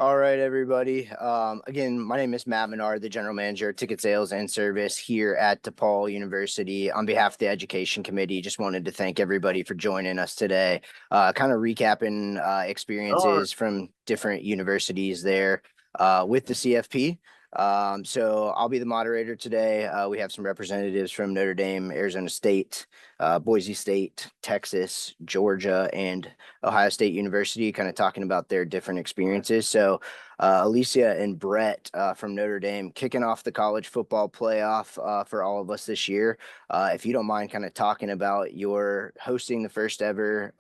All right, everybody. Again, my name is Matt Menard, the general manager of ticket sales and service here at DePaul University. On behalf of the education committee, just wanted to thank everybody for joining us today. Kind of recapping experiences from different universities there with the CFP. So I'll be the moderator today. We have some representatives from Notre Dame, Arizona State, Boise State, Texas, Georgia, and Ohio State University, kind of talking about their different experiences. So Alicia and Brett from Notre Dame kicking off the college football playoff for all of us this year. If you don't mind kind of talking about your hosting the first ever,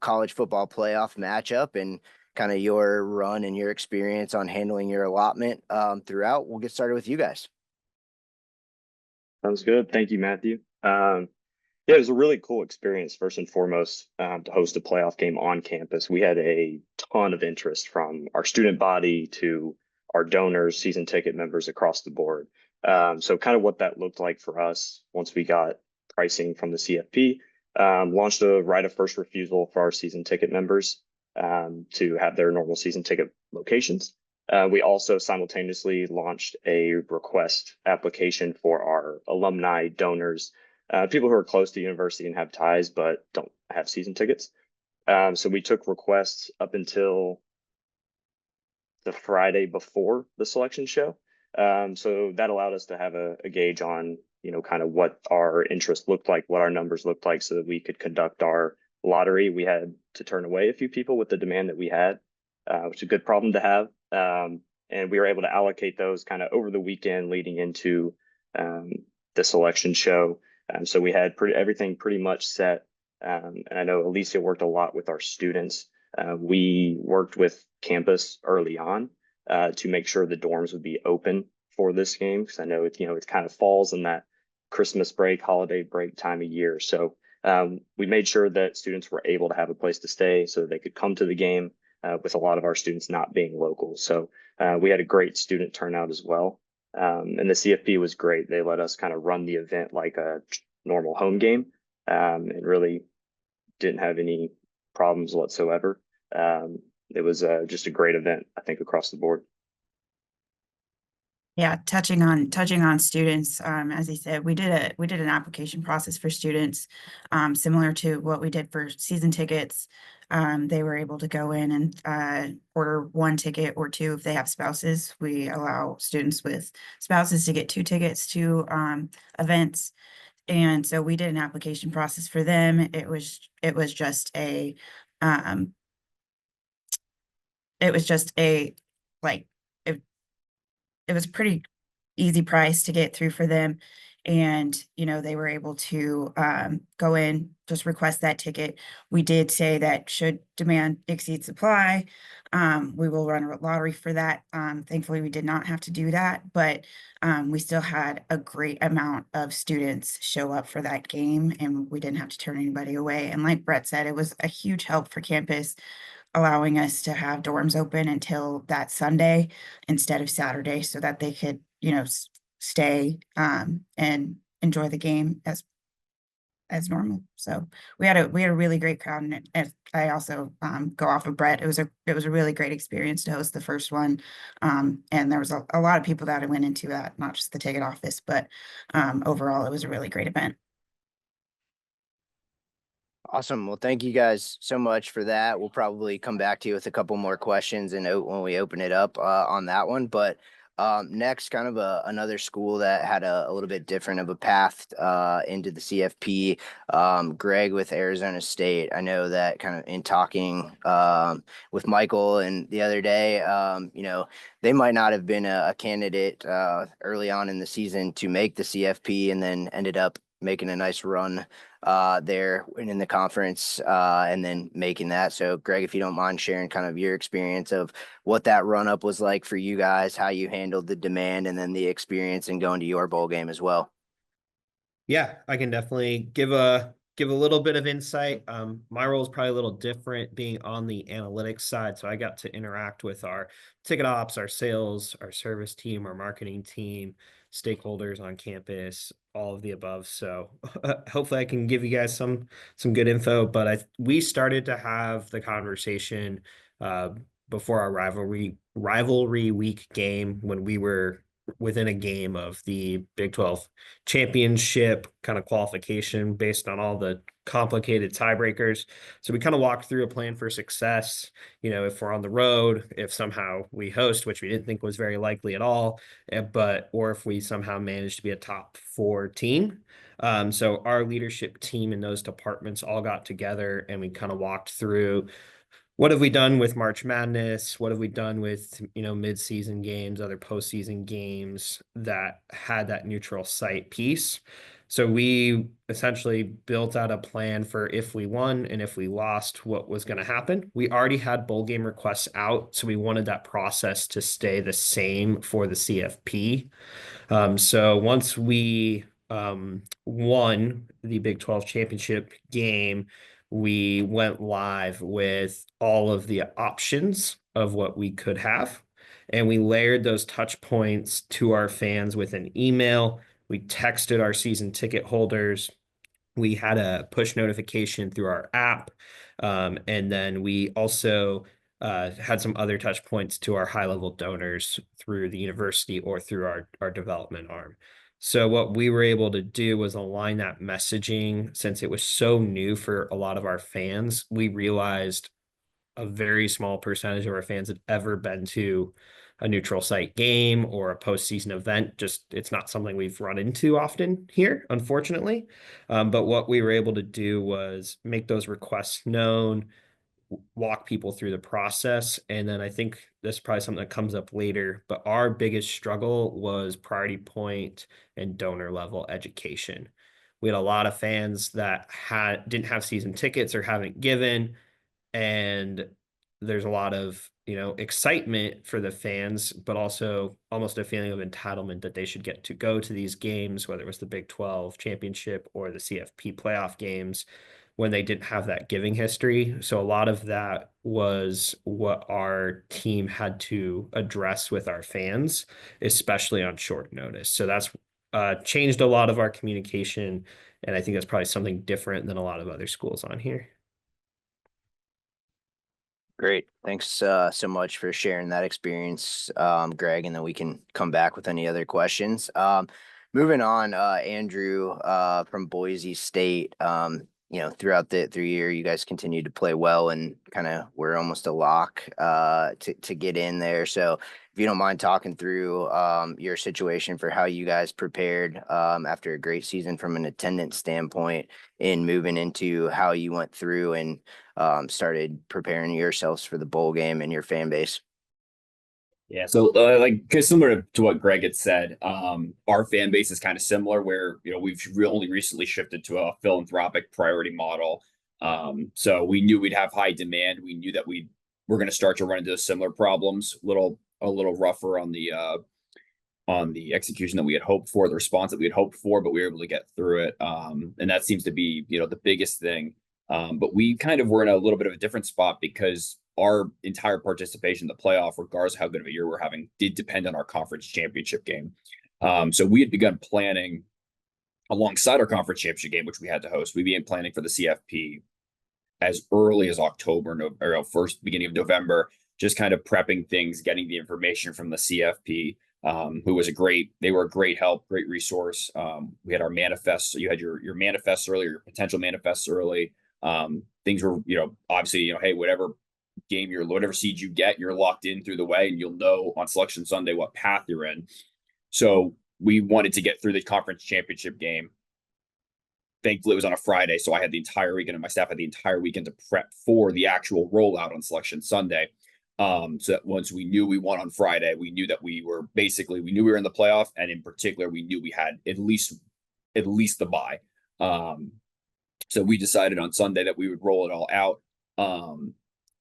college football playoff matchup and kind of your run and your experience on handling your allotment throughout. We'll get started with you guys. Sounds good. Thank you, Matthew. Yeah, it was a really cool experience, first and foremost, to host a playoff game on campus. We had a ton of interest from our student body to our donors, season ticket members across the board. So kind of what that looked like for us once we got pricing from the CFP, launched a right of first refusal for our season ticket members to have their normal season ticket locations. We also simultaneously launched a request application for our alumni donors, people who are close to the university and have ties but don't have season tickets. So we took requests up until the Friday before the selection show. So that allowed us to have a gauge on, kind of what our interest looked like, what our numbers looked like, so that we could conduct our lottery. We had to turn away a few people with the demand that we had, which is a good problem to have. And we were able to allocate those kind of over the weekend leading into the selection show. So we had everything pretty much set. And I know Alicia worked a lot with our students. We worked with campus early on to make sure the dorms would be open for this game, because I know it kind of falls in that Christmas break, holiday break time of year. So we made sure that students were able to have a place to stay so they could come to the game, with a lot of our students not being local. So we had a great student turnout as well. And the CFP was great. They let us kind of run the event like a normal home game, and really didn't have any problems whatsoever. It was just a great event, I think, across the board. Yeah, touching on students, as he said, we did an application process for students, similar to what we did for season tickets. They were able to go in and order one ticket or two if they have spouses. We allow students with spouses to get two tickets to events. And so we did an application process for them. It was just a like it was pretty easy price to get through for them. And, they were able to go in, just request that ticket. We did say that should demand exceed supply, we will run a lottery for that. Thankfully, we did not have to do that, but we still had a great amount of students show up for that game, and we didn't have to turn anybody away. And like Brett said, it was a huge help for campus, allowing us to have dorms open until that Sunday instead of Saturday, so that they could, stay and enjoy the game as normal. So we had a really great crowd, and I also go off of Brett. It was a really great experience to host the first one, and there was a lot of people that went into that, not just the ticket office, but overall it was a really great event. Awesome. Well, thank you guys so much for that. We'll probably come back to you with a couple more questions and when we open it up on that one. But next, kind of another school that had a little bit different of a path into the CFP. Greg with Arizona State. I know that kind of in talking with Michael and the other day, they might not have been a candidate early on in the season to make the CFP, and then ended up making a nice run there, winning the conference and then making that. So Greg, if you don't mind sharing kind of your experience of what that run up was like for you guys, how you handled the demand, and then the experience in going to your bowl game as well. Yeah, I can definitely give a little bit of insight. My role is probably a little different, being on the analytics side. So I got to interact with our ticket ops, our sales, our service team, our marketing team, stakeholders on campus, all of the above. So hopefully I can give you guys some good info. But we started to have the conversation before our rivalry week game, when we were within a game of the Big 12 championship kind of qualification based on all the complicated tiebreakers. So we kind of walked through a plan for success. If we're on the road, if somehow we host, which we didn't think was very likely at all, or if we somehow managed to be a top 4 team. So our leadership team in those departments all got together and we kind of walked through what have we done with March Madness? What have we done with, mid-season games, other postseason games that had that neutral site piece? So we essentially built out a plan for if we won and if we lost, what was going to happen. We already had bowl game requests out, so we wanted that process to stay the same for the CFP. So once we won the Big 12 championship game, we went live with all of the options of what we could have. And we layered those touch points to our fans with an email. We texted our season ticket holders. We had a push notification through our app. And then we also had some other touch points to our high-level donors through the university or through our development arm. So what we were able to do was align that messaging. Since it was so new for a lot of our fans, we realized a very small percentage of our fans had ever been to a neutral site game or a postseason event. Just it's not something we've run into often here, unfortunately. But what we were able to do was make those requests known, walk people through the process. And then I think this is probably something that comes up later, but our biggest struggle was priority point and donor level education. We had a lot of fans that didn't have season tickets or haven't given, and there's a lot of excitement for the fans, but also almost a feeling of entitlement that they should get to go to these games, whether it was the Big 12 championship or the CFP playoff games, when they didn't have that giving history. So a lot of that was what our team had to address with our fans, especially on short notice. So that's changed a lot of our communication, and I think that's probably something different than a lot of other schools on here. Great. Thanks so much for sharing that experience, Greg, and then we can come back with any other questions. Moving on, Andrew from Boise State. Throughout the year, you guys continued to play well and kind of were almost a lock to get in there. So if you don't mind talking through your situation for how you guys prepared after a great season from an attendance standpoint in moving into how you went through and started preparing yourselves for the bowl game and your fan base. Yeah, so similar to what Greg had said, our fan base is kind of similar where, we've only recently shifted to a philanthropic priority model. So we knew we'd have high demand. We knew that we're going to start to run into similar problems, a little rougher on the execution that we had hoped for, the response that we had hoped for, but we were able to get through it. And that seems to be, the biggest thing. But we kind of were in a little bit of a different spot because our entire participation in the playoff, regardless of how good of a year we're having, did depend on our conference championship game. So we had begun planning alongside our conference championship game, which we had to host. We began planning for the CFP as early as October, or first beginning of November, just kind of prepping things, getting the information from the CFP, who was they were a great help, great resource. We had our manifests. So you had your manifests early, your potential manifests early. Things were, obviously, hey, whatever seed you get, you're locked in through the way, and you'll know on selection Sunday what path you're in. So we wanted to get through the conference championship game. Thankfully, it was on a Friday, so I had the entire weekend, and my staff had the entire weekend to prep for the actual rollout on selection Sunday. So that once we knew we won on Friday, we knew that we were in the playoff, and in particular, we knew we had at least the bye. So we decided on Sunday that we would roll it all out.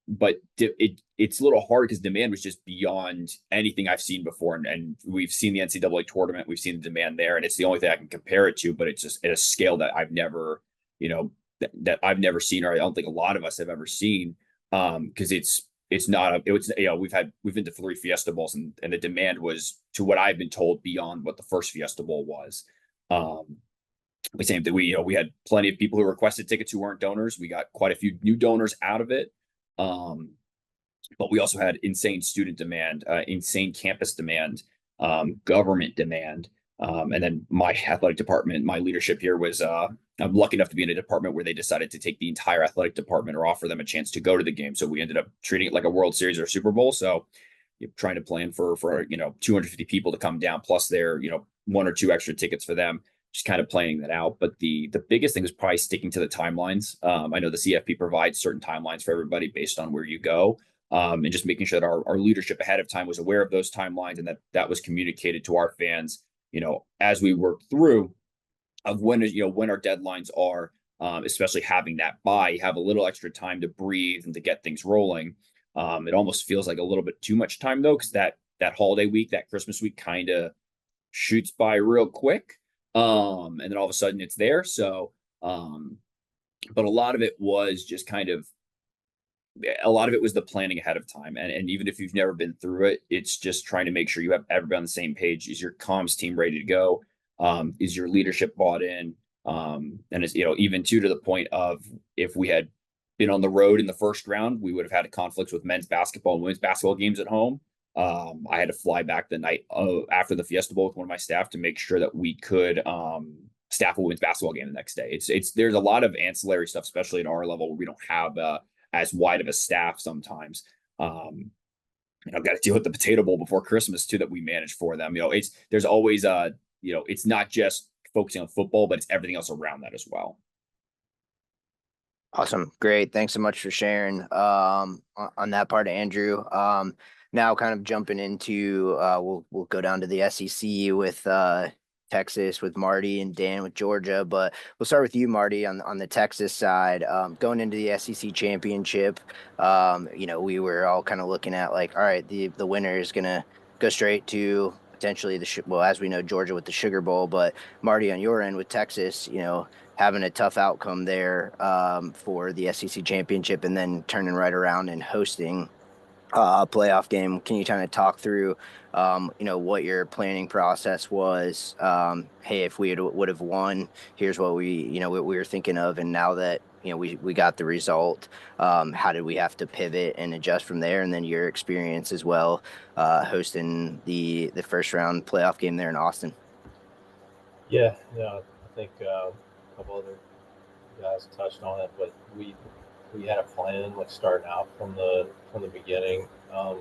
But it's a little hard because demand was just beyond anything I've seen before. And we've seen the NCAA tournament, we've seen the demand there, and it's the only thing I can compare it to, but it's just at a scale that I've never, that I've never seen, or I don't think a lot of us have ever seen. Because we've been to 3 Fiesta Bowls, and the demand was, to what I've been told, beyond what the first Fiesta Bowl was. The same thing, we had plenty of people who requested tickets who weren't donors. We got quite a few new donors out of it. but we also had insane student demand, insane campus demand, government demand. And then my athletic department, my leadership here was, I'm lucky enough to be in a department where they decided to take the entire athletic department or offer them a chance to go to the game. So we ended up treating it like a World Series or Super Bowl. So you're trying to plan for 250 people to come down, plus their, one or two extra tickets for them, just kind of planning that out. But the biggest thing is probably sticking to the timelines. I know the CFP provides certain timelines for everybody based on where you go. And just making sure that our leadership ahead of time was aware of those timelines and that was communicated to our fans, as we work through of when our deadlines are, especially having that bye, you have a little extra time to breathe and to get things rolling. It almost feels like a little bit too much time though, because that holiday week, that Christmas week kind of shoots by real quick. And then all of a sudden it's there. So, but a lot of it was just a lot of it was the planning ahead of time. And even if you've never been through it, it's just trying to make sure you have everybody on the same page. Is your comms team ready to go? Is your leadership bought in? And it's, even to the point of if we had been on the road in the first round, we would have had a conflict with men's basketball and women's basketball games at home. I had to fly back the night after the Fiesta Bowl with one of my staff to make sure that we could staff a women's basketball game the next day. There's a lot of ancillary stuff, especially at our level, where we don't have as wide of a staff sometimes. And I've got to deal with the Potato Bowl before Christmas too that we manage for them. There's always it's not just focusing on football, but it's everything else around that as well. Awesome. Great. Thanks so much for sharing on that part, Andrew. Now kind of jumping into we'll go down to the SEC with Texas with Marty and Dan with Georgia, but we'll start with you, Marty, on the Texas side. Going into the SEC championship, we were all kind of looking at like, all right, the winner is gonna go straight to potentially as we know, Georgia with the Sugar Bowl, but Marty, on your end with Texas, having a tough outcome there for the SEC championship and then turning right around and hosting a playoff game. Can you kind of talk through, what your planning process was? Hey, if we would have won, here's what what we were thinking of. And now that, we got the result, how did we have to pivot and adjust from there? And then your experience as well, hosting the first round playoff game there in Austin. Yeah, I think a couple other guys touched on it, but we had a plan like starting out from the beginning,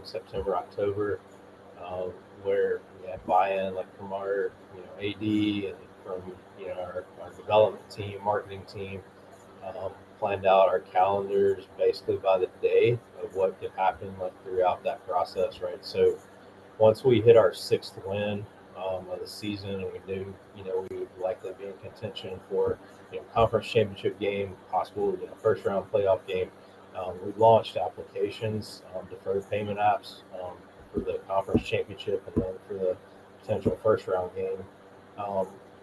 September, October, where we had buy-in like from our AD and from our development team, marketing team, planned out our calendars basically by the day of what could happen like throughout that process, right? So once we hit our sixth win of the season, and we knew we would likely be in contention for conference championship game, possible first round playoff game. We launched applications, deferred payment apps for the conference championship and then for the potential first round game.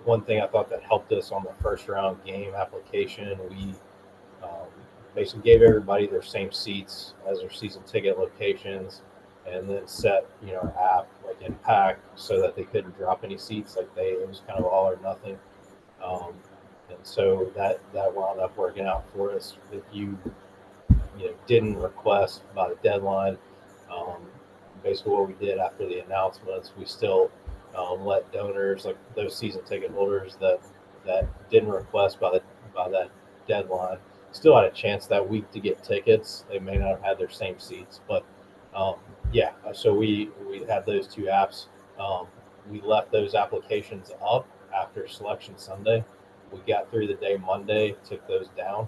One thing I thought that helped us on the first round game application, we basically gave everybody their same seats as their season ticket locations, and then set our app like in pack so that they couldn't drop any seats. It was kind of all or nothing. And so that wound up working out for us. If you didn't request by the deadline, basically what we did after the announcements, we still let donors, like those season ticket holders that didn't request by that deadline, still had a chance that week to get tickets. They may not have had their same seats, but so we had those two apps. We left those applications up after Selection Sunday. We got through the day Monday, took those down.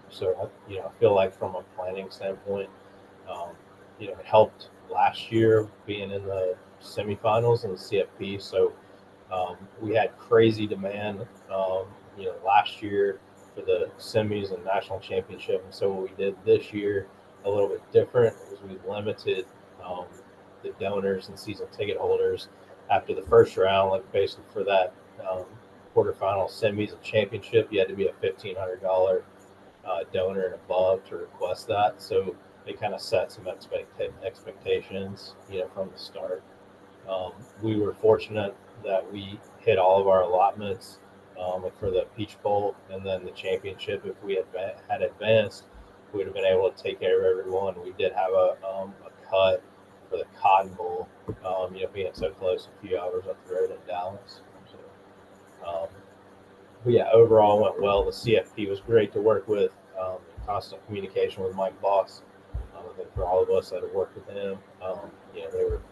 So I feel like from a planning standpoint, it helped last year being in the semifinals in the CFP. So we had crazy demand, last year for the semis and national championship. And so what we did this year, a little bit different, was we limited the donors and season ticket holders after the first round. Like basically for that quarterfinal, semis, and championship, you had to be a $1,500 donor and above to request that. So they kind of set some expectations, from the start. We were fortunate that we hit all of our allotments for the Peach Bowl and then the championship. If we had advanced, we would have been able to take care of everyone. We did have a cut for the Cotton Bowl, being so close, a few hours up the road in Dallas. So, but yeah, overall went well. The CFP was great to work with. In constant communication with Mike Boss. I think for all of us that have worked with him, they were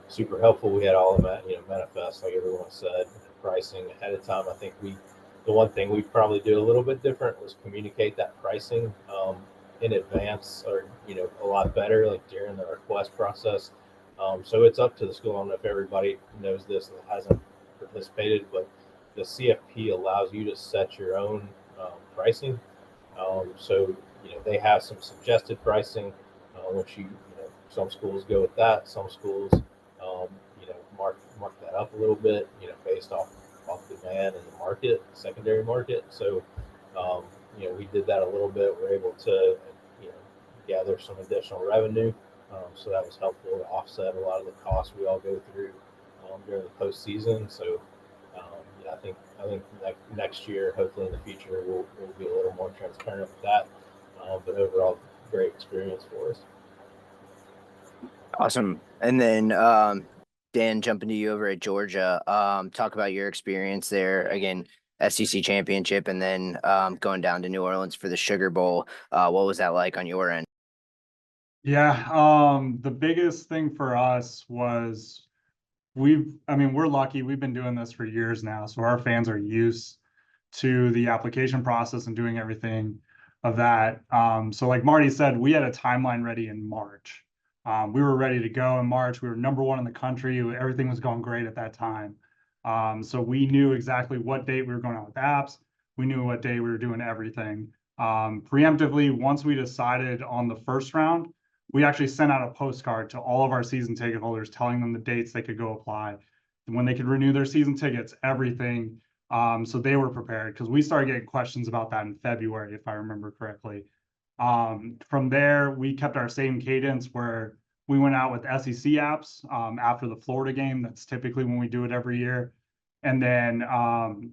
super helpful. We had all of them, manifest, like everyone said, pricing ahead of time. I think the one thing we probably do a little bit different was communicate that pricing in advance, or a lot better, like during the request process. So it's up to the school. I don't know if everybody knows this that hasn't participated, but the CFP allows you to set your own pricing. So they have some suggested pricing, which some schools go with that. Some schools mark that up a little bit, based off demand in the market, secondary market. So we did that a little bit. We're able to gather some additional revenue. So that was helpful to offset a lot of the costs we all go through during the postseason. So I think like next year, hopefully in the future, we'll be a little more transparent with that. But overall, great experience for us. Awesome. And then Dan, jumping to you over at Georgia, talk about your experience there. Again, SEC championship, and then going down to New Orleans for the Sugar Bowl. What was that like on your end? Yeah, the biggest thing for us was we're lucky. We've been doing this for years now, so our fans are used to the application process and doing everything of that. So like Marty said, we had a timeline ready in March. We were ready to go in March. We were number 1 in the country. Everything was going great at that time. So we knew exactly what date we were going out with apps. We knew what day we were doing everything. Preemptively, once we decided on the first round, we actually sent out a postcard to all of our season ticket holders telling them the dates they could go apply, when they could renew their season tickets, everything. So they were prepared, because we started getting questions about that in February, if I remember correctly. From there, we kept our same cadence where we went out with SEC apps after the Florida game. That's typically when we do it every year. And then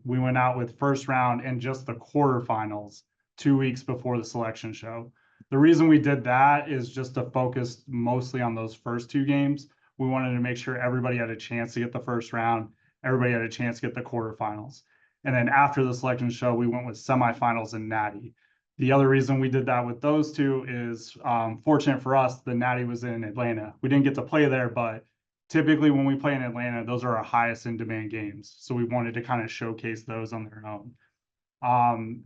we went out with first round and just the quarterfinals 2 weeks before the selection show. The reason we did that is just to focus mostly on those first 2 games. We wanted to make sure everybody had a chance to get the first round. Everybody had a chance to get the quarterfinals. And then after the selection show, we went with semifinals and Natty. The other reason we did that with those 2 is fortunate for us, the Natty was in Atlanta. We didn't get to play there, but typically when we play in Atlanta, those are our highest in demand games. So we wanted to kind of showcase those on their own.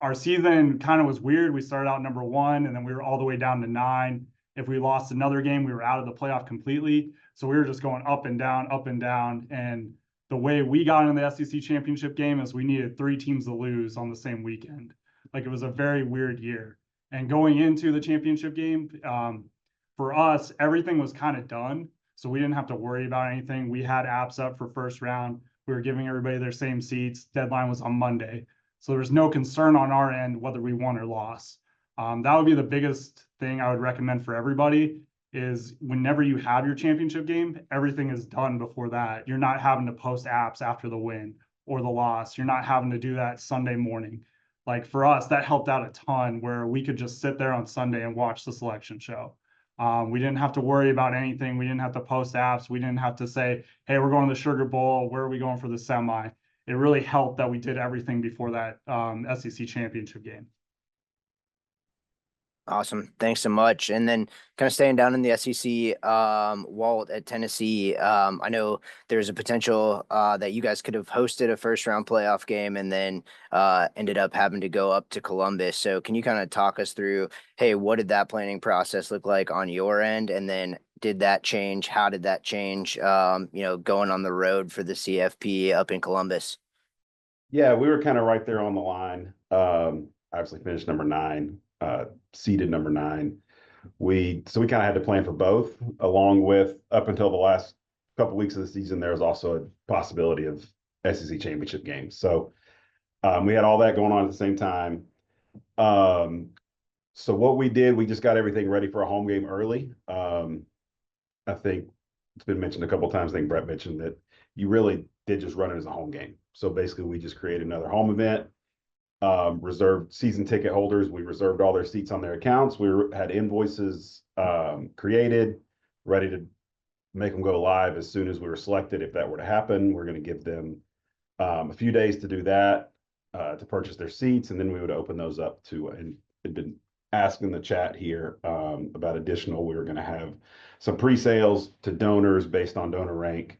Our season kind of was weird. We started out number 1, and then we were all the way down to 9. If we lost another game, we were out of the playoff completely. So we were just going up and down, up and down. And the way we got in the SEC championship game is we needed 3 teams to lose on the same weekend. Like, it was a very weird year. And going into the championship game, for us, everything was kind of done. So we didn't have to worry about anything. We had apps up for first round. We were giving everybody their same seats. Deadline was on Monday. So there's no concern on our end whether we won or lost. That would be the biggest thing I would recommend for everybody, is whenever you have your championship game, everything is done before that. You're not having to post apps after the win or the loss. You're not having to do that Sunday morning. Like, for us, that helped out a ton, where we could just sit there on Sunday and watch the selection show. We didn't have to worry about anything. We didn't have to post apps. We didn't have to say, hey, we're going to the Sugar Bowl. Where are we going for the semi? It really helped that we did everything before that SEC championship game. Awesome. Thanks so much. And then kind of staying down in the SEC, Walt at Tennessee, I know there's a potential that you guys could have hosted a first round playoff game and then ended up having to go up to Columbus. So can you kind of talk us through, hey, what did that planning process look like on your end? And then did that change? How did that change, going on the road for the CFP up in Columbus? Yeah, we were kind of right there on the line. Obviously finished number 9. Seeded number 9. We kind of had to plan for both, along with, up until the last couple weeks of the season, there was also a possibility of SEC championship games. So we had all that going on at the same time. So what we did, we just got everything ready for a home game early. I think it's been mentioned a couple of times. I think Brett mentioned that you really did just run it as a home game. So basically, we just created another home event. reserved season ticket holders. We reserved all their seats on their accounts. We had invoices created, ready to make them go live as soon as we were selected. If that were to happen, we're going to give them a few days to do that, to purchase their seats, and then we would open those up to, and it'd been asked in the chat here about additional, we were going to have some pre-sales to donors based on donor rank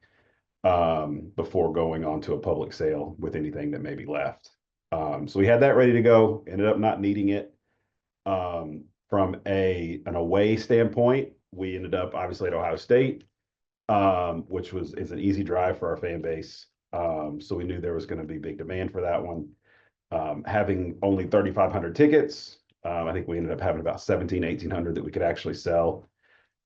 before going on to a public sale with anything that may be left. So we had that ready to go, ended up not needing it. From an away standpoint, we ended up obviously at Ohio State, which is an easy drive for our fan base. So we knew there was going to be big demand for that one. Having only 3,500 tickets, I think we ended up having about 1,800 that we could actually sell.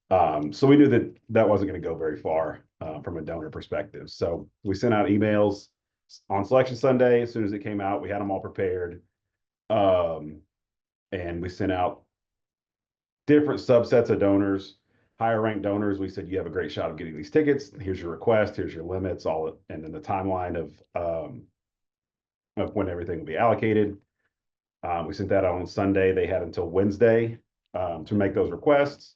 So we knew that that wasn't going to go very far from a donor perspective. So we sent out emails on Selection Sunday. As soon as it came out, we had them all prepared. And we sent out different subsets of donors, higher ranked donors. We said, you have a great shot of getting these tickets. Here's your request. Here's your limits, and then the timeline of when everything will be allocated. We sent that out on Sunday. They had until Wednesday to make those requests.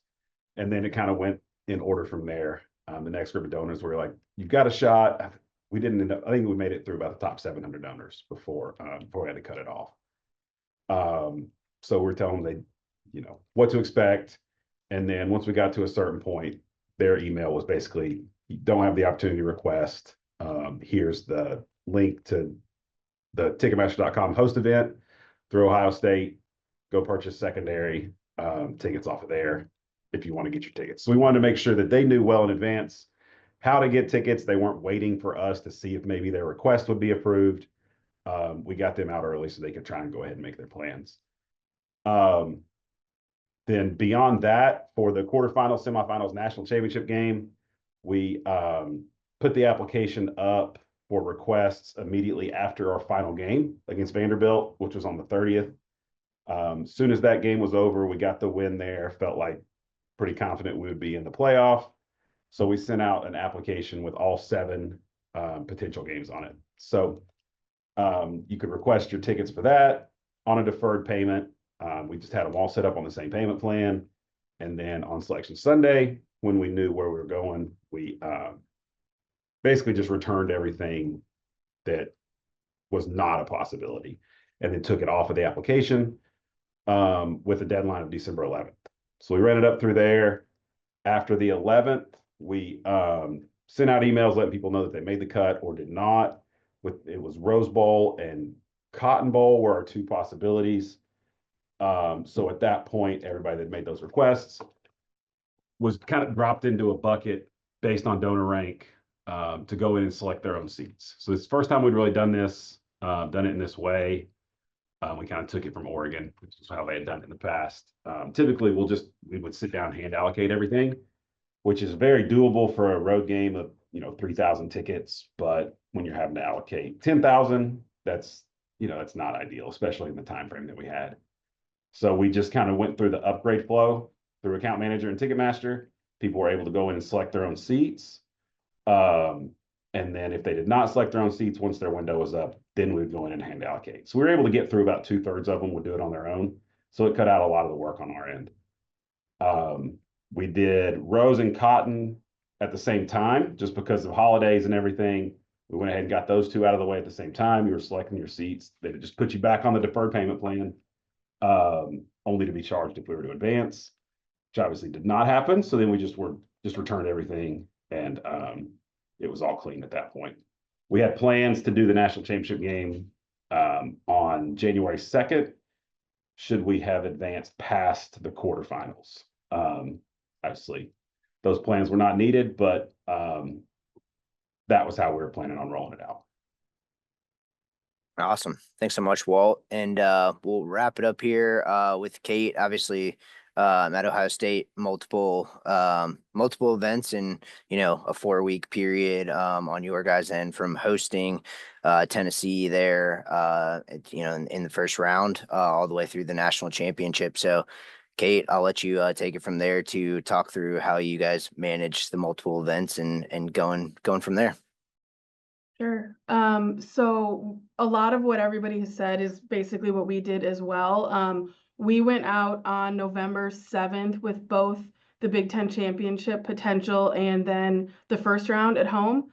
And then it kind of went in order from there. The next group of donors were like, you've got a shot. We didn't end up, I think we made it through about the top 700 donors before we had to cut it off. So we're telling them what to expect. And then once we got to a certain point, their email was basically, you don't have the opportunity to request. Here's the link to the Ticketmaster.com host event through Ohio State. Go purchase secondary tickets off of there if you want to get your tickets. So we wanted to make sure that they knew well in advance how to get tickets. They weren't waiting for us to see if maybe their request would be approved. We got them out early so they could try and go ahead and make their plans. Then beyond that, for the quarterfinals, semifinals, national championship game, we put the application up for requests immediately after our final game against Vanderbilt, which was on the 30th. As soon as that game was over, we got the win there, felt like pretty confident we would be in the playoff. So we sent out an application with all 7 potential games on it. So you could request your tickets for that on a deferred payment. We just had them all set up on the same payment plan. And then on Selection Sunday, when we knew where we were going, we basically just returned everything that was not a possibility and then took it off of the application with a deadline of December 11th. So we ran it up through there. After the 11th, we sent out emails letting people know that they made the cut or did not. It was Rose Bowl and Cotton Bowl were our 2 possibilities. So at that point, everybody that made those requests was kind of dropped into a bucket based on donor rank to go in and select their own seats. So it's the first time we'd really done this, done it in this way. We kind of took it from Oregon, which is how they had done it in the past. Typically, we would sit down and hand allocate everything, which is very doable for a road game of 3,000 tickets. But when you're having to allocate 10,000, that's not ideal, especially in the time frame that we had. So we just kind of went through the upgrade flow through Account Manager and Ticketmaster. People were able to go in and select their own seats. And then if they did not select their own seats, once their window was up, then we'd go in and hand allocate. So we were able to get through about 2/3 of them would do it on their own. So it cut out a lot of the work on our end. We did Rose and Cotton at the same time, just because of holidays and everything. We went ahead and got those 2 out of the way at the same time. You were selecting your seats. They would just put you back on the deferred payment plan, only to be charged if we were to advance, which obviously did not happen. So then we just returned everything, and it was all clean at that point. We had plans to do the national championship game on January 2nd, should we have advanced past the quarterfinals. Obviously, those plans were not needed, but that was how we were planning on rolling it out. Awesome. Thanks so much, Walt. And we'll wrap it up here with Kate. Obviously, at Ohio State, multiple events in a 4-week period on your guys' end, from hosting Tennessee there in the first round all the way through the national championship. So Kate, I'll let you take it from there to talk through how you guys manage the multiple events and going from there. Sure. So a lot of what everybody has said is basically what we did as well. We went out on November 7th with both the Big Ten championship potential and then the first round at home.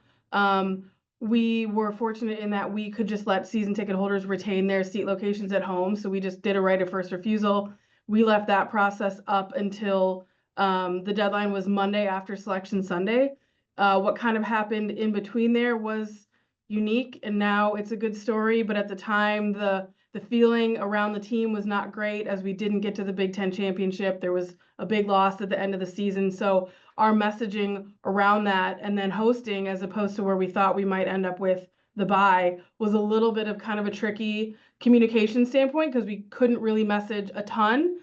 We were fortunate in that we could just let season ticket holders retain their seat locations at home. So we just did a right of first refusal. We left that process up until the deadline was Monday after Selection Sunday. What kind of happened in between there was unique, and now it's a good story, but at the time the feeling around the team was not great as we didn't get to the Big Ten championship. There was a big loss at the end of the season, so our messaging around that and then hosting as opposed to where we thought we might end up with the bye was a little bit of kind of a tricky communication standpoint because we couldn't really message a ton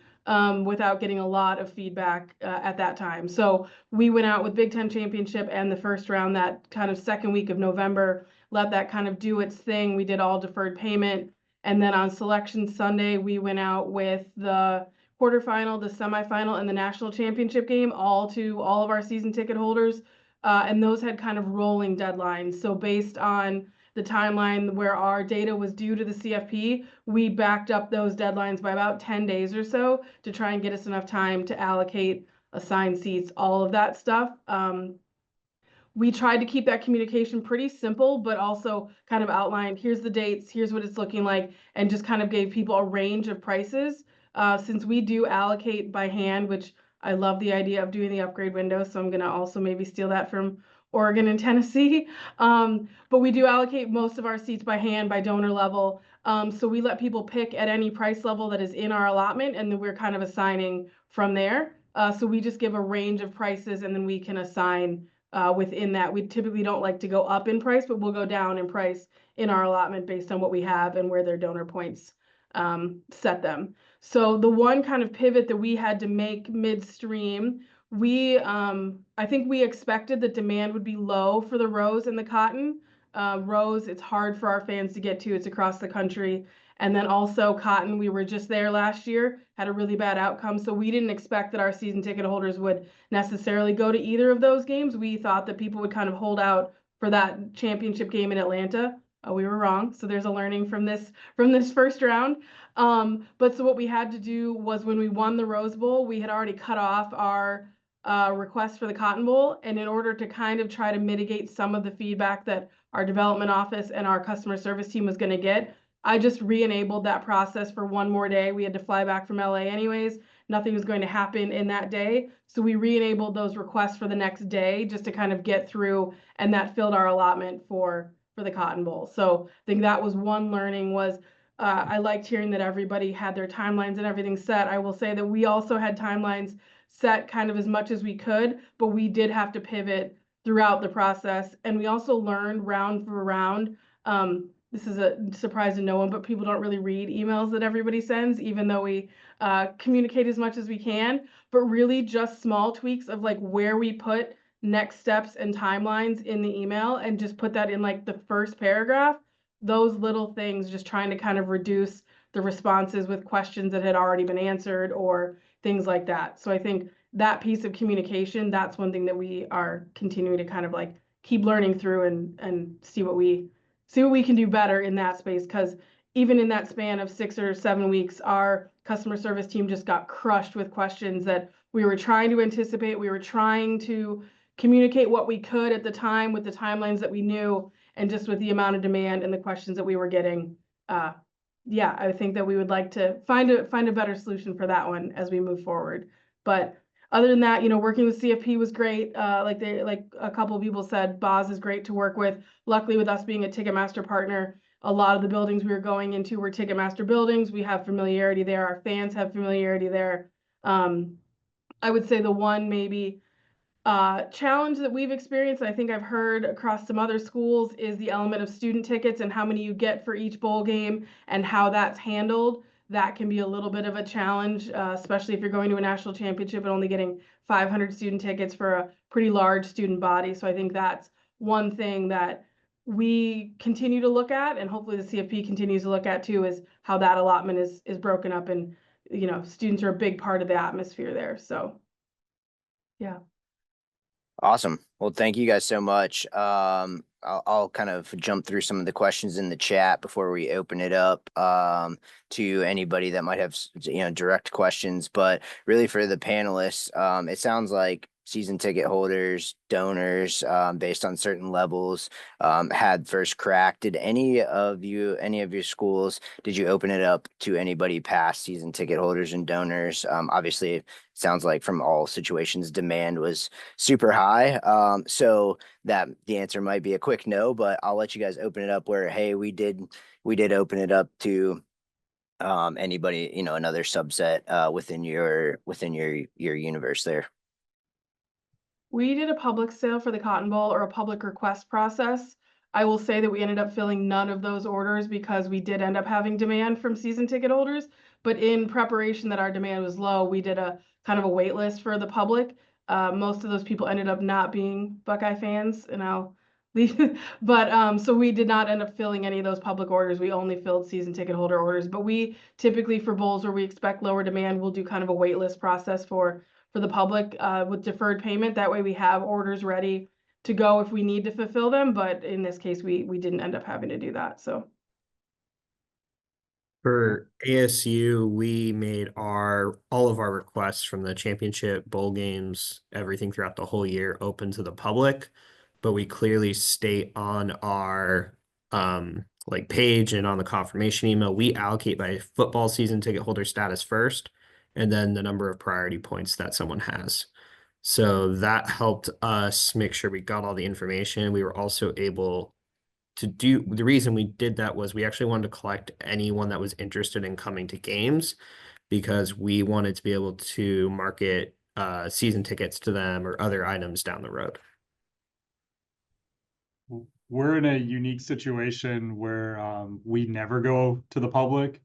without getting a lot of feedback at that time. So we went out with Big Ten championship and the first round that kind of second week of November, let that kind of do its thing. We did all deferred payment. And then on Selection Sunday, we went out with the quarterfinal, the semifinal, and the national championship game, all to all of our season ticket holders. And those had kind of rolling deadlines. So based on the timeline where our data was due to the CFP, we backed up those deadlines by about 10 days or so to try and get us enough time to allocate, assign seats, all of that stuff. We tried to keep that communication pretty simple, but also kind of outlined, here's the dates, here's what it's looking like, and just kind of gave people a range of prices. Since we do allocate by hand, which I love the idea of doing the upgrade window, so I'm gonna also maybe steal that from Oregon and Tennessee. But we do allocate most of our seats by hand, by donor level. So we let people pick at any price level that is in our allotment, and then we're kind of assigning from there. So we just give a range of prices, and then we can assign within that. We typically don't like to go up in price, but we'll go down in price in our allotment based on what we have and where their donor points set them. So the one kind of pivot that we had to make midstream, I think we expected that demand would be low for the rose and the cotton. Rose, it's hard for our fans to get to. It's across the country. And then also cotton, we were just there last year, had a really bad outcome. So we didn't expect that our season ticket holders would necessarily go to either of those games. We thought that people would kind of hold out for that championship game in Atlanta. We were wrong. So there's a learning from this first round. But so what we had to do was when we won the Rose Bowl, we had already cut off our request for the Cotton Bowl. And in order to kind of try to mitigate some of the feedback that our development office and our customer service team was going to get, I just re-enabled that process for one more day. We had to fly back from LA anyways. Nothing was going to happen in that day. So we re-enabled those requests for the next day just to kind of get through, and that filled our allotment for the Cotton Bowl. So I think that was one learning was I liked hearing that everybody had their timelines and everything set. I will say that we also had timelines set kind of as much as we could, but we did have to pivot throughout the process. And we also learned round for round. This is a surprise to no one, but people don't really read emails that everybody sends, even though we communicate as much as we can. But really just small tweaks of like where we put next steps and timelines in the email and just put that in like the first paragraph. Those little things, just trying to kind of reduce the responses with questions that had already been answered or things like that. So I think that piece of communication, that's one thing that we are continuing to kind of like keep learning through and see what we can do better in that space. Because even in that span of 6 or 7 weeks, our customer service team just got crushed with questions that we were trying to anticipate. We were trying to communicate what we could at the time with the timelines that we knew, and just with the amount of demand and the questions that we were getting. Yeah, I think that we would like to find a better solution for that one as we move forward. But other than that, working with CFP was great. Like a couple of people said, Boz is great to work with. Luckily, with us being a Ticketmaster partner, a lot of the buildings we were going into were Ticketmaster buildings. We have familiarity there. Our fans have familiarity there. I would say the one maybe challenge that we've experienced, I think I've heard across some other schools, is the element of student tickets and how many you get for each bowl game and how that's handled. That can be a little bit of a challenge, especially if you're going to a national championship and only getting 500 student tickets for a pretty large student body. So I think that's one thing that we continue to look at, and hopefully the CFP continues to look at too, is how that allotment is broken up, and students are a big part of the atmosphere there. So yeah. Awesome. Well, thank you guys so much. I'll kind of jump through some of the questions in the chat before we open it up to anybody that might have direct questions. But really, for the panelists, it sounds like season ticket holders, donors, based on certain levels, had first crack. Did any of your schools, did you open it up to anybody past season ticket holders and donors? Obviously, it sounds like from all situations, demand was super high. So that the answer might be a quick no, but I'll let you guys open it up where, hey, we did open it up to anybody, another subset within your universe there. We did a public sale for the Cotton Bowl, or a public request process. I will say that we ended up filling none of those orders because we did end up having demand from season ticket holders. But in preparation that our demand was low, we did a kind of a wait list for the public. Most of those people ended up not being Buckeye fans, and I'll leave. But so we did not end up filling any of those public orders. We only filled season ticket holder orders. But we typically, for bowls where we expect lower demand, we'll do kind of a wait list process for the public with deferred payment. That way we have orders ready to go if we need to fulfill them. But in this case, we didn't end up having to do that. So For ASU, we made all of our requests from the championship, bowl games, everything throughout the whole year open to the public, but we clearly state on our like page and on the confirmation email, we allocate by football season ticket holder status first, and then the number of priority points that someone has. So that helped us make sure we got all the information. We were also able to do, the reason we did that was we actually wanted to collect anyone that was interested in coming to games, because we wanted to be able to market season tickets to them or other items down the road. We're in a unique situation where we never go to the public.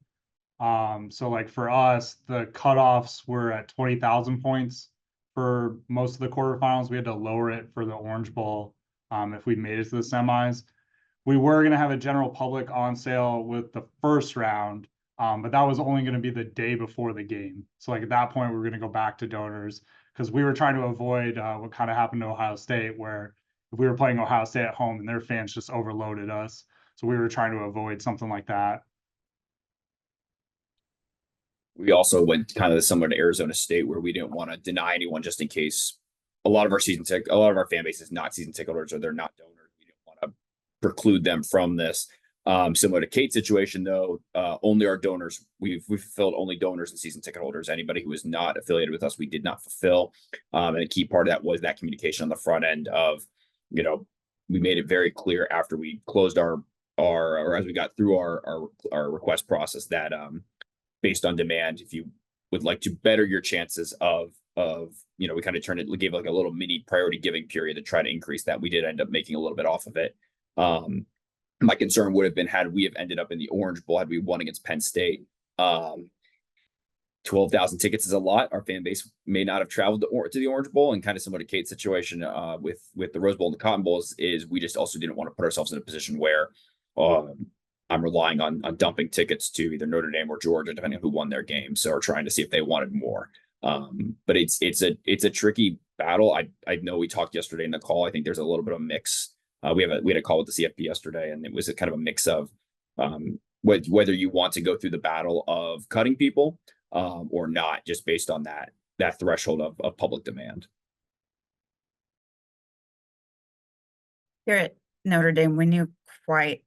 So like for us, the cutoffs were at 20,000 points for most of the quarterfinals. We had to lower it for the Orange Bowl if we made it to the semis. We were going to have a general public on sale with the first round, but that was only going to be the day before the game. So like at that point, we were going to go back to donors because we were trying to avoid what kind of happened to Ohio State, where if we were playing Ohio State at home and their fans just overloaded us. So we were trying to avoid something like that. We also went kind of similar to Arizona State, where we didn't want to deny anyone just in case a lot of our fan base is not season ticket holders or they're not donors. We didn't want to preclude them from this. Similar to Kate's situation, though, only our donors, we've fulfilled only donors and season ticket holders. Anybody who is not affiliated with us, we did not fulfill. And a key part of that was that communication on the front end of, we made it very clear after we closed or as we got through our request process that based on demand, if you would like to better your chances of we kind of we gave like a little mini priority giving period to try to increase that. We did end up making a little bit off of it. My concern would have been, had we have ended up in the Orange Bowl, had we won against Penn State, 12,000 tickets is a lot. Our fan base may not have traveled to the Orange Bowl, and kind of similar to Kate's situation with the Rose Bowl and the Cotton Bowls, is we just also didn't want to put ourselves in a position where I'm relying on dumping tickets to either Notre Dame or Georgia, depending on who won their game. So we're trying to see if they wanted more. But it's a tricky battle. I know we talked yesterday in the call. I think there's a little bit of a mix. We had a call with the CFP yesterday, and it was a kind of a mix of whether you want to go through the battle of cutting people or not, just based on that threshold of public demand. Here at Notre Dame, we knew quite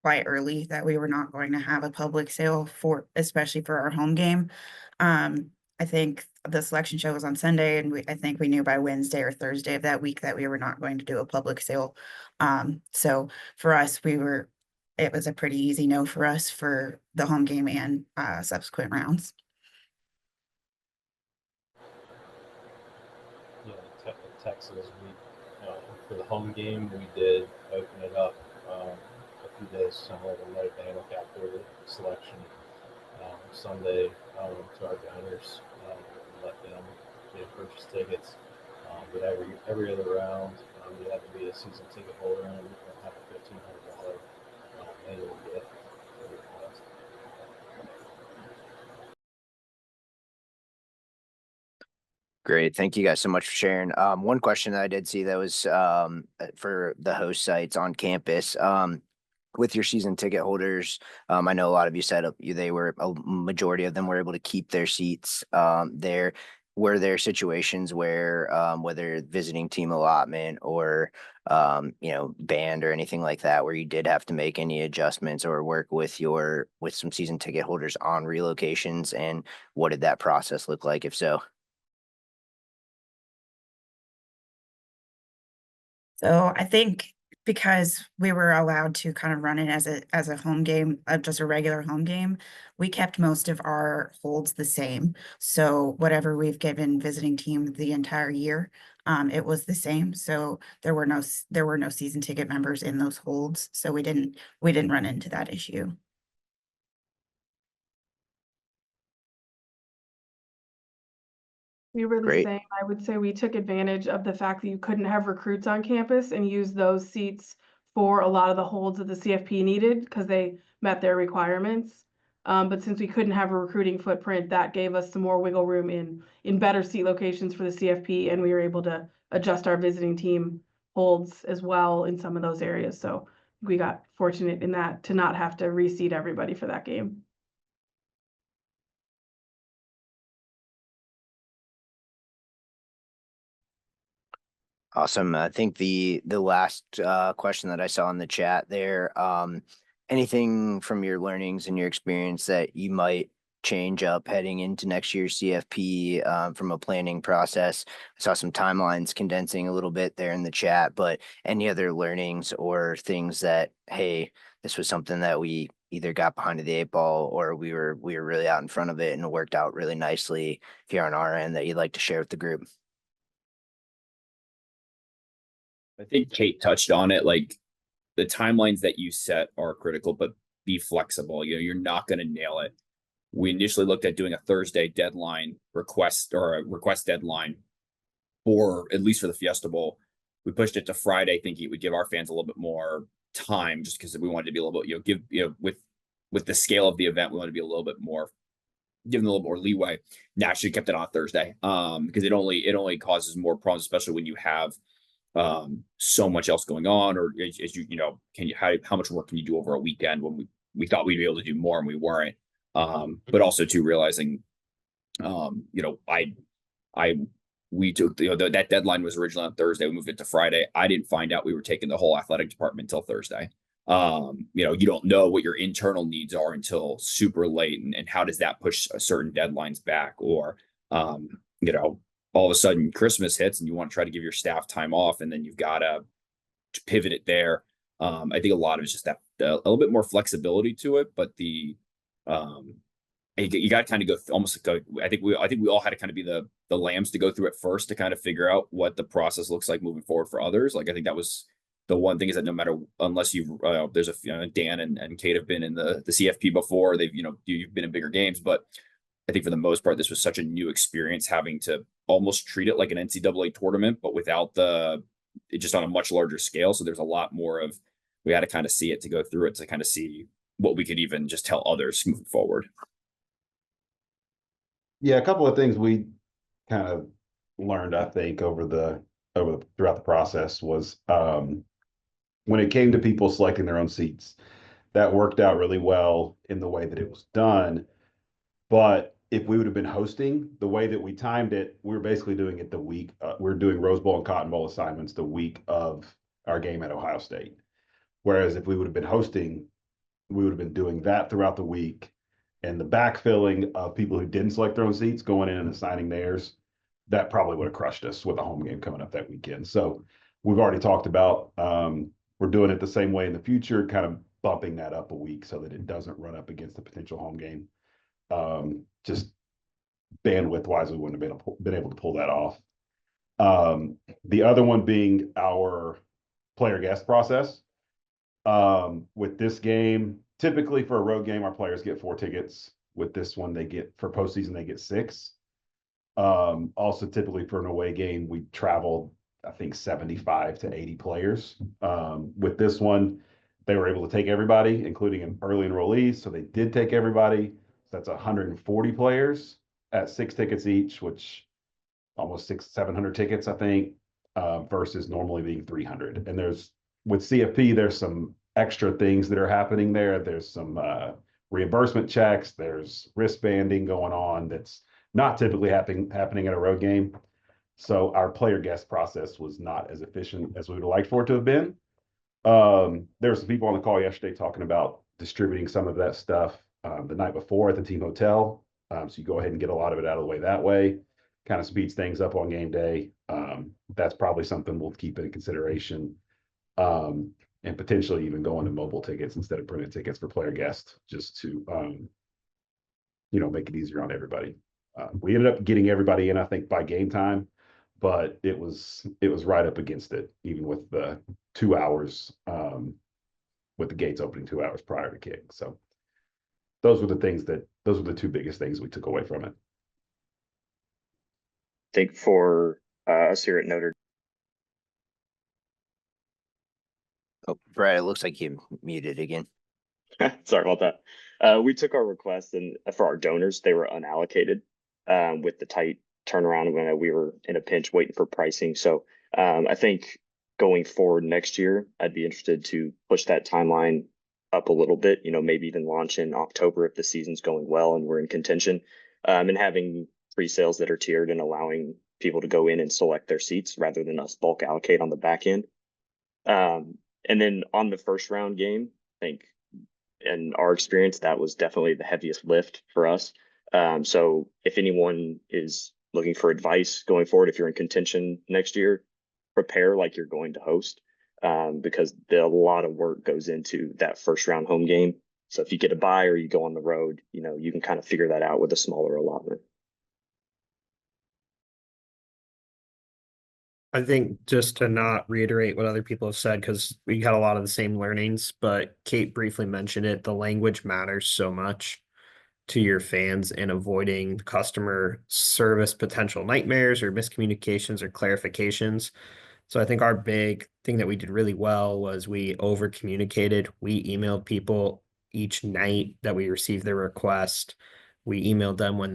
early that we were not going to have a public sale especially for our home game. I think the selection show was on Sunday, and I think we knew by Wednesday or Thursday of that week that we were not going to do a public sale. So for us, it was a pretty easy no for us for the home game and subsequent rounds. Yeah, Texas, for the home game, we did open it up a few days similar to Notre Dame after the selection Sunday to our donors, let them purchase tickets. But every other round, you have to be a season ticket holder and have a $1,500 annual gift for the request. Great. Thank you guys so much for sharing. One question that I did see that was for the host sites on campus. With your season ticket holders, I know a lot of you said they were a majority of them were able to keep their seats there. Were there situations where whether visiting team allotment or band or anything like that, where you did have to make any adjustments or work with some season ticket holders on relocations, and what did that process look like if so? So I think because we were allowed to kind of run it as a home game, just a regular home game, we kept most of our holds the same. So whatever we've given visiting team the entire year, it was the same. So there were no season ticket members in those holds. So we didn't run into that issue. We were the Great. same. I would say we took advantage of the fact that you couldn't have recruits on campus and use those seats for a lot of the holds that the CFP needed because they met their requirements. But since we couldn't have a recruiting footprint, that gave us some more wiggle room in better seat locations for the CFP, and we were able to adjust our visiting team holds as well in some of those areas. So we got fortunate in that to not have to reseat everybody for that game. Awesome. I think the last question that I saw in the chat there, anything from your learnings and your experience that you might change up heading into next year's CFP from a planning process? I saw some timelines condensing a little bit there in the chat, but any other learnings or things that, hey, this was something that we either got behind the eight ball or we were really out in front of it and it worked out really nicely here on our end that you'd like to share with the group? I think Kate touched on it. Like the timelines that you set are critical, but be flexible. You're not going to nail it. We initially looked at doing a Thursday deadline request or a request deadline for at least for the Fiesta Bowl. We pushed it to Friday, thinking it would give our fans a little bit more time, just because we wanted to be a little bit, with the scale of the event, we wanted to be a little bit more, give them a little more leeway. Naturally, kept it on Thursday, because it only causes more problems, especially when you have so much else going on, or as how much work can you do over a weekend when we thought we'd be able to do more and we weren't. But also too realizing, we took, that deadline was originally on Thursday. We moved it to Friday. I didn't find out we were taking the whole athletic department until Thursday. You don't know what your internal needs are until super late, and how does that push certain deadlines back, or all of a sudden Christmas hits and you want to try to give your staff time off, and then you've got to pivot it there. I think a lot of it's just that a little bit more flexibility to it, but you got to kind of go almost like I think we all had to kind of be the lambs to go through it first to kind of figure out what the process looks like moving forward for others. Like I think that was the one thing, is that no matter, unless there's Dan and Kate have been in the CFP before, they've you've been in bigger games, but I think for the most part, this was such a new experience, having to almost treat it like an NCAA tournament, but without just on a much larger scale. So there's a lot more of, we had to kind of see it to go through it to kind of see what we could even just tell others moving forward. Yeah, a couple of things we kind of learned, I think, throughout the process was when it came to people selecting their own seats, that worked out really well in the way that it was done. But if we would have been hosting, the way that we timed it, we were basically doing it the week. We were doing Rose Bowl and Cotton Bowl assignments the week of our game at Ohio State. Whereas if we would have been hosting, we would have been doing that throughout the week. And the backfilling of people who didn't select their own seats, going in and assigning theirs, that probably would have crushed us with a home game coming up that weekend. So we've already talked about we're doing it the same way in the future, kind of bumping that up a week so that it doesn't run up against the potential home game. Just bandwidth wise, we wouldn't have been able to pull that off. The other one being our player guest process. With this game, typically for a road game, our players get 4 tickets. With this one, for postseason, they get 6. Also, typically for an away game, we traveled, I think, 75 to 80 players. With this one, they were able to take everybody, including an early enrollees. So they did take everybody. So that's 140 players at 6 tickets each, which almost 700 tickets, I think, versus normally being 300. And with CFP, there's some extra things that are happening there. There's some reimbursement checks. There's wristbanding going on that's not typically happening at a road game. So our player guest process was not as efficient as we would have liked for it to have been. There were some people on the call yesterday talking about distributing some of that stuff the night before at the team hotel. So you go ahead and get a lot of it out of the way that way. Kind of speeds things up on game day. That's probably something we'll keep in consideration. And potentially even going to mobile tickets instead of printed tickets for player guests, just to make it easier on everybody. We ended up getting everybody in, I think, by game time, but it was right up against it, even with the 2 hours, with the gates opening 2 hours prior to kick. So those were the two biggest things we took away from it. I think for us here at Notre Oh, Brad, it looks like you muted again. Sorry about that. We took our request, and for our donors, they were unallocated with the tight turnaround when we were in a pinch waiting for pricing. So I think going forward next year, I'd be interested to push that timeline up a little bit, maybe even launch in October if the season's going well and we're in contention, and having pre-sales that are tiered and allowing people to go in and select their seats rather than us bulk allocate on the back end. And then on the first round game, I think in our experience, that was definitely the heaviest lift for us. So if anyone is looking for advice going forward, if you're in contention next year, prepare like you're going to host, because a lot of work goes into that first round home game. So if you get a bye or you go on the road, you can kind of figure that out with a smaller allotment. I think just to not reiterate what other people have said, because we had a lot of the same learnings, but Kate briefly mentioned it, the language matters so much to your fans and avoiding customer service potential nightmares or miscommunications or clarifications. So I think our big thing that we did really well was we over communicated. We emailed people each night that we received their request. We emailed them when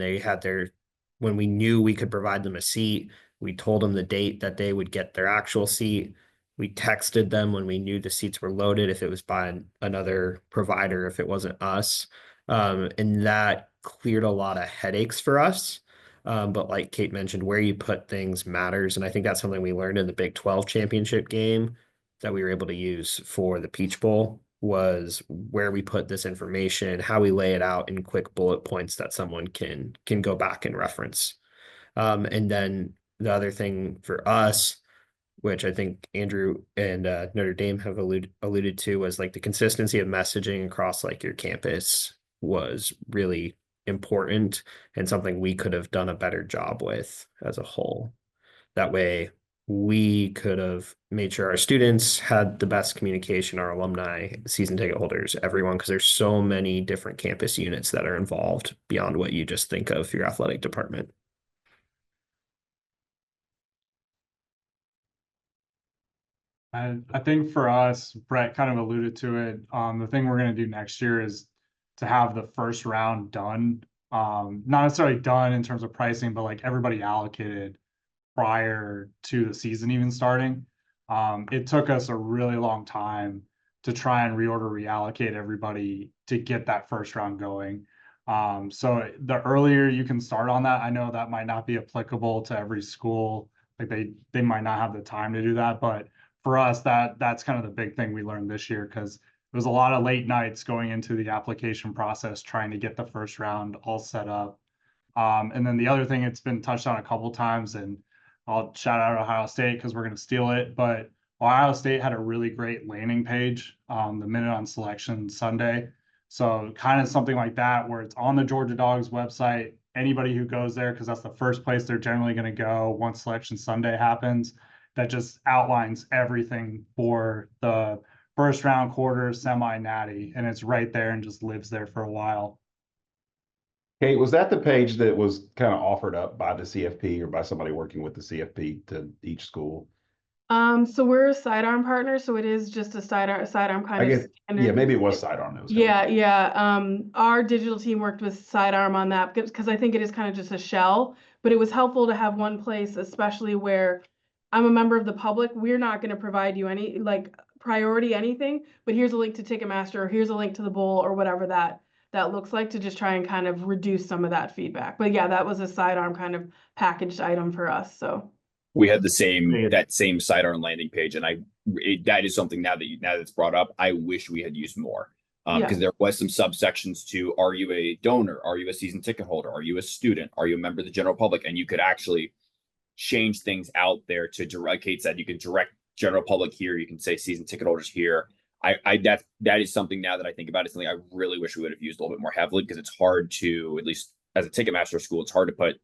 we knew we could provide them a seat. We told them the date that they would get their actual seat. We texted them when we knew the seats were loaded, if it was by another provider, if it wasn't us. And that cleared a lot of headaches for us. But like Kate mentioned, where you put things matters. And I think that's something we learned in the Big 12 championship game that we were able to use for the Peach Bowl, was where we put this information, how we lay it out in quick bullet points that someone can go back and reference. And then the other thing for us, which I think Andrew and Notre Dame have alluded to, was like the consistency of messaging across like your campus was really important and something we could have done a better job with as a whole. That way we could have made sure our students had the best communication, our alumni, season ticket holders, everyone, because there's so many different campus units that are involved beyond what you just think of your athletic department. I think for us, Brett kind of alluded to it. The thing we're going to do next year is to have the first round done. Not necessarily done in terms of pricing, but like everybody allocated prior to the season even starting. It took us a really long time to try and reallocate everybody to get that first round going. So the earlier you can start on that, I know that might not be applicable to every school. Like they might not have the time to do that, but for us, that's kind of the big thing we learned this year, because there was a lot of late nights going into the application process trying to get the first round all set up. And then the other thing, it's been touched on a couple times, and I'll shout out Ohio State because we're going to steal it. But Ohio State had a really great landing page, the Minute on Selection Sunday. So kind of something like that, where it's on the Georgia Dogs website. Anybody who goes there, because that's the first place they're generally going to go once Selection Sunday happens, that just outlines everything for the first round, quarter, semi, natty, and it's right there and just lives there for a while. Kate, was that the page that was kind of offered up by the CFP or by somebody working with the CFP to each school? So we're a sidearm partner, so it is just a sidearm kind I of guess, standard. yeah, maybe it was sidearm. It was Yeah. Our digital team worked with sidearm on that because I think it is kind of just a shell, but it was helpful to have one place, especially where I'm a member of the public. We're not going to provide you any like priority anything, but here's a link to Ticketmaster, or here's a link to the bowl, or whatever that looks like, to just try and kind of reduce some of that feedback. But yeah, that was a sidearm kind of packaged item for us. So We had that same sidearm landing page, and that is something now that it's brought up, I wish we had used more. Because there was some subsections to, are you a donor? Are you a season ticket holder? Are you a student? Are you a member of the general public? And you could actually change things out there to direct. Kate said you can direct general public here. You can say season ticket holders here. That is something now that I think about. It's something I really wish we would have used a little bit more heavily, because it's hard to, at least as a Ticketmaster school, it's hard to put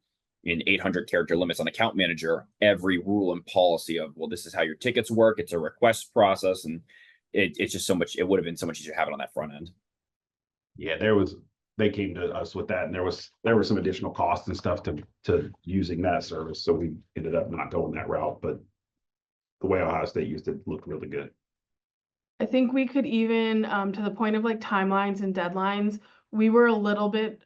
in 800 character limits on account manager every rule and policy of, well, this is how your tickets work. It's a request process, and it's just so much. It would have been so much easier to have it on that front end. Yeah, they came to us with that, and there were some additional costs and stuff to using that service. So we ended up not going that route, but the way Ohio State used it looked really good. I think we could even, to the point of like timelines and deadlines, we were a little bit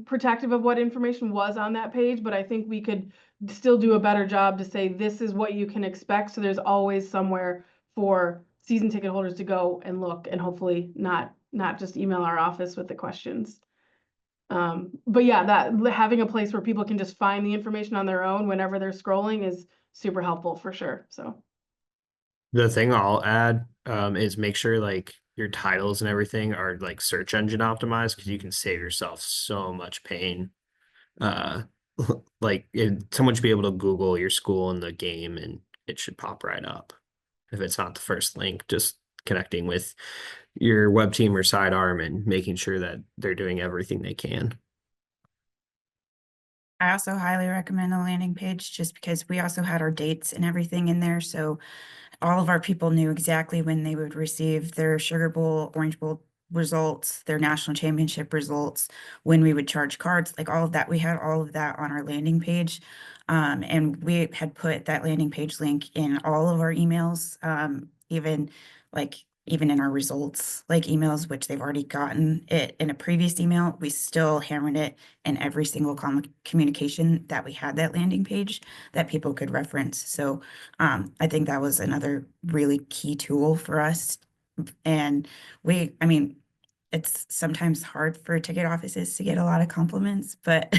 protective of what information was on that page, but I think we could still do a better job to say this is what you can expect. So there's always somewhere for season ticket holders to go and look, and hopefully not just email our office with the questions. But yeah, that having a place where people can just find the information on their own whenever they're scrolling is super helpful for sure. So The thing I'll add is make sure like your titles and everything are like search engine optimized, because you can save yourself so much pain. Uh, someone should be able to Google your school and the game, and it should pop right up. If it's not the first link, just connecting with your web team or sidearm and making sure that they're doing everything they can. I also highly recommend the landing page, just because we also had our dates and everything in there. So all of our people knew exactly when they would receive their Sugar Bowl, Orange Bowl results, their national championship results, when we would charge cards, like all of that. We had all of that on our landing page. And we had put that landing page link in all of our emails, even in our results, like emails, which they've already gotten it in a previous email. We still hammered it in every single communication that we had that landing page that people could reference. So I think that was another really key tool for us. And I mean, it's sometimes hard for ticket offices to get a lot of compliments, but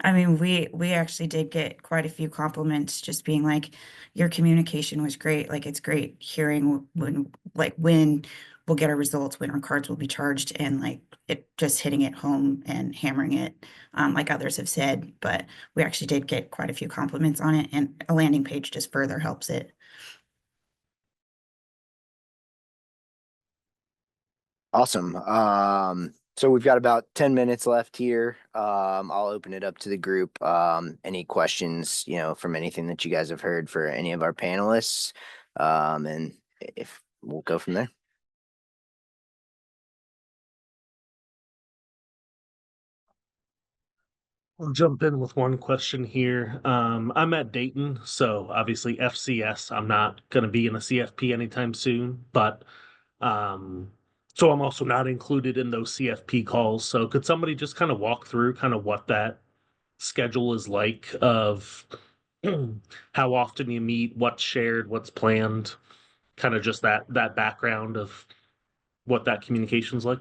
I mean, we actually did get quite a few compliments, just being like, your communication was great. Like, it's great hearing when we'll get our results, when our cards will be charged, and like it just hitting it home and hammering it, like others have said. But we actually did get quite a few compliments on it, and a landing page just further helps it. Awesome. So we've got about 10 minutes left here. I'll open it up to the group. Any questions, from anything that you guys have heard for any of our panelists? And if we'll go from there. I'll jump in with one question here. I'm at Dayton, so obviously FCS. I'm not going to be in a CFP anytime soon, but so I'm also not included in those CFP calls. So could somebody just kind of walk through kind of what that schedule is like, of how often you meet, what's shared, what's planned, kind of just that background of what that communication's like?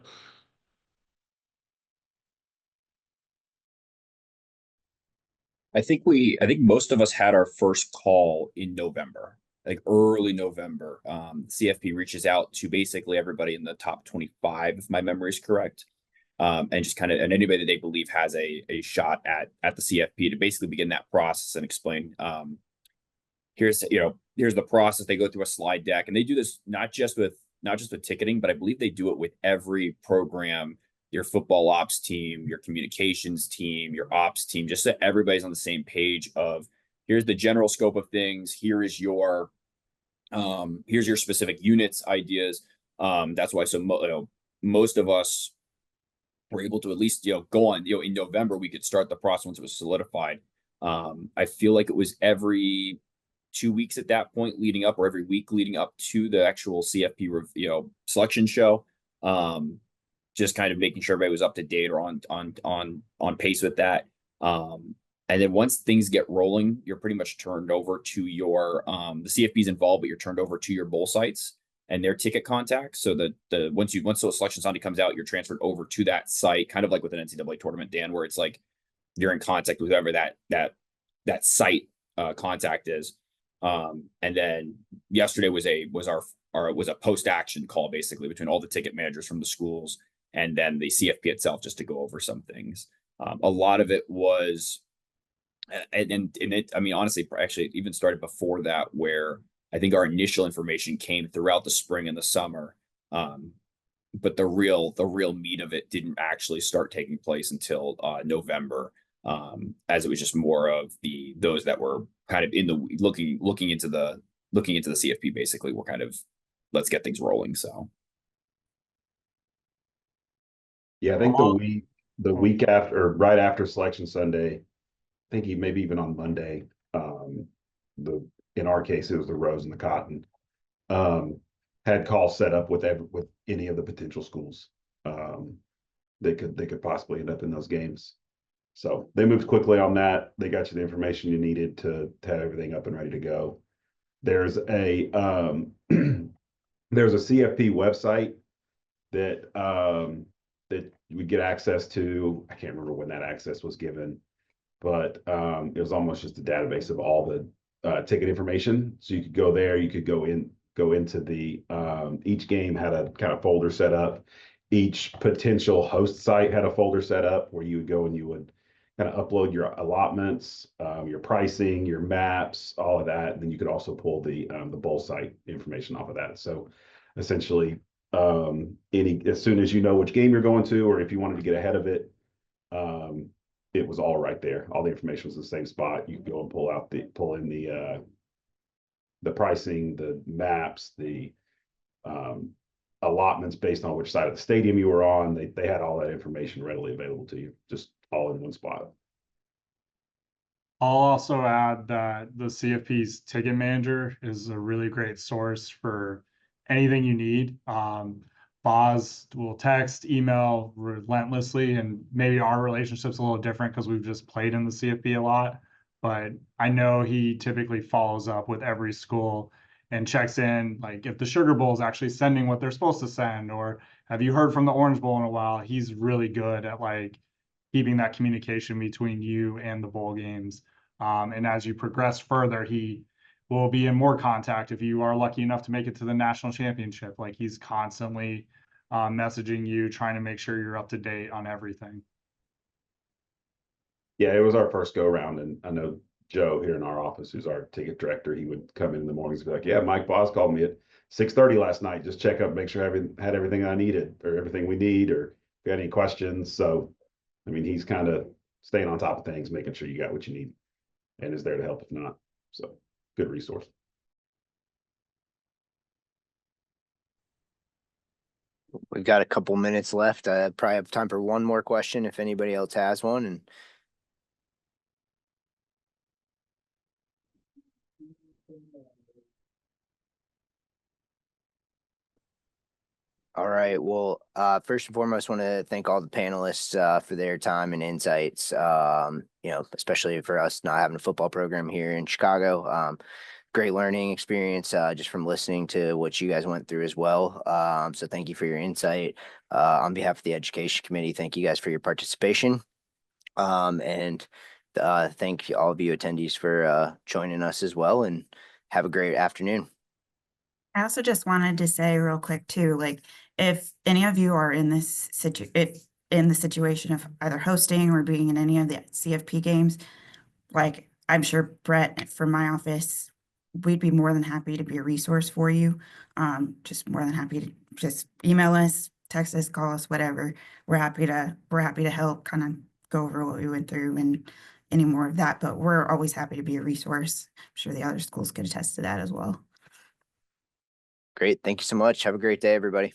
I think most of us had our first call in November, like early November. CFP reaches out to basically everybody in the top 25, if my memory is correct. And just kind of, and anybody that they believe has a shot at the CFP, to basically begin that process and explain, here's the process. They go through a slide deck, and they do this not just with ticketing, but I believe they do it with every program, your football ops team, your communications team, your ops team, just so everybody's on the same page of, here's the general scope of things. Here's your specific units, ideas. That's why most of us were able to at least, go on, in November, we could start the process once it was solidified. I feel like it was every 2 weeks at that point leading up, or every week leading up to the actual CFP, selection show. Just kind of making sure everybody was up to date or on pace with that. And then once things get rolling, you're pretty much turned over to your the CFP's involved, but you're turned over to your bowl sites and their ticket contacts. So once the selection Sunday comes out, you're transferred over to that site, kind of like with an NCAA tournament, Dan, where it's like you're in contact with whoever that site contact is. And then yesterday was a post action call basically between all the ticket managers from the schools and then the CFP itself, just to go over some things. A lot of it was, and it, I mean, honestly, actually it even started before that, where I think our initial information came throughout the spring and the summer. But the real meat of it didn't actually start taking place until November, as it was just more of those that were kind of in the looking into the CFP basically were kind of, let's get things rolling. So yeah, I think the week after, or right after Selection Sunday, I think maybe even on Monday, in our case it was the Rose and the Cotton, had calls set up with any of the potential schools. They could possibly end up in those games. So they moved quickly on that. They got you the information you needed to have everything up and ready to go. There's a CFP website that we get access to. I can't remember when that access was given, but it was almost just a database of all the ticket information. So you could go there, you could go into the each game had a kind of folder set up. Each potential host site had a folder set up where you would go and you would kind of upload your allotments, your pricing, your maps, all of that. And then you could also pull the bowl site information off of that. So essentially, as soon as you know which game you're going to, or if you wanted to get ahead of it, it was all right there. All the information was in the same spot. You could go and pull in the pricing, the maps, the allotments based on which side of the stadium you were on. They had all that information readily available to you, just all in one spot. I'll also add that the CFP's ticket manager is a really great source for anything you need. Boz will text, email relentlessly, and maybe our relationship's a little different because we've just played in the CFP a lot. But I know he typically follows up with every school and checks in, like if the Sugar Bowl is actually sending what they're supposed to send, or have you heard from the Orange Bowl in a while? He's really good at like keeping that communication between you and the bowl games. And as you progress further, he will be in more contact if you are lucky enough to make it to the national championship. Like he's constantly messaging you, trying to make sure you're up to date on everything. Yeah, it was our first go around, and I know Joe here in our office, who's our ticket director, he would come in the mornings and be like, yeah, Mike Boss called me at 6:30 last night, just check up, make sure I had everything I needed, or everything we need, or if you had any questions. So I mean, he's kind of staying on top of things, making sure you got what you need, and is there to help if not. So good resource. We've got a couple minutes left. I probably have time for one more question if anybody else has one. And all right. Well, first and foremost, want to thank all the panelists for their time and insights. Especially for us not having a football program here in Chicago. Great learning experience just from listening to what you guys went through as well. So thank you for your insight. On behalf of the Education Committee, thank you guys for your participation. And thank all of you attendees for joining us as well, and have a great afternoon. I also just wanted to say real quick too, like if any of you are in this in the situation of either hosting or being in any of the CFP games, like I'm sure Brett from my office, we'd be more than happy to be a resource for you. Just more than happy to just email us, text us, call us, whatever. We're happy to help kind of go over what we went through and any more of that, but we're always happy to be a resource. I'm sure the other schools could attest to that as well. Great. Thank you so much. Have a great day, everybody.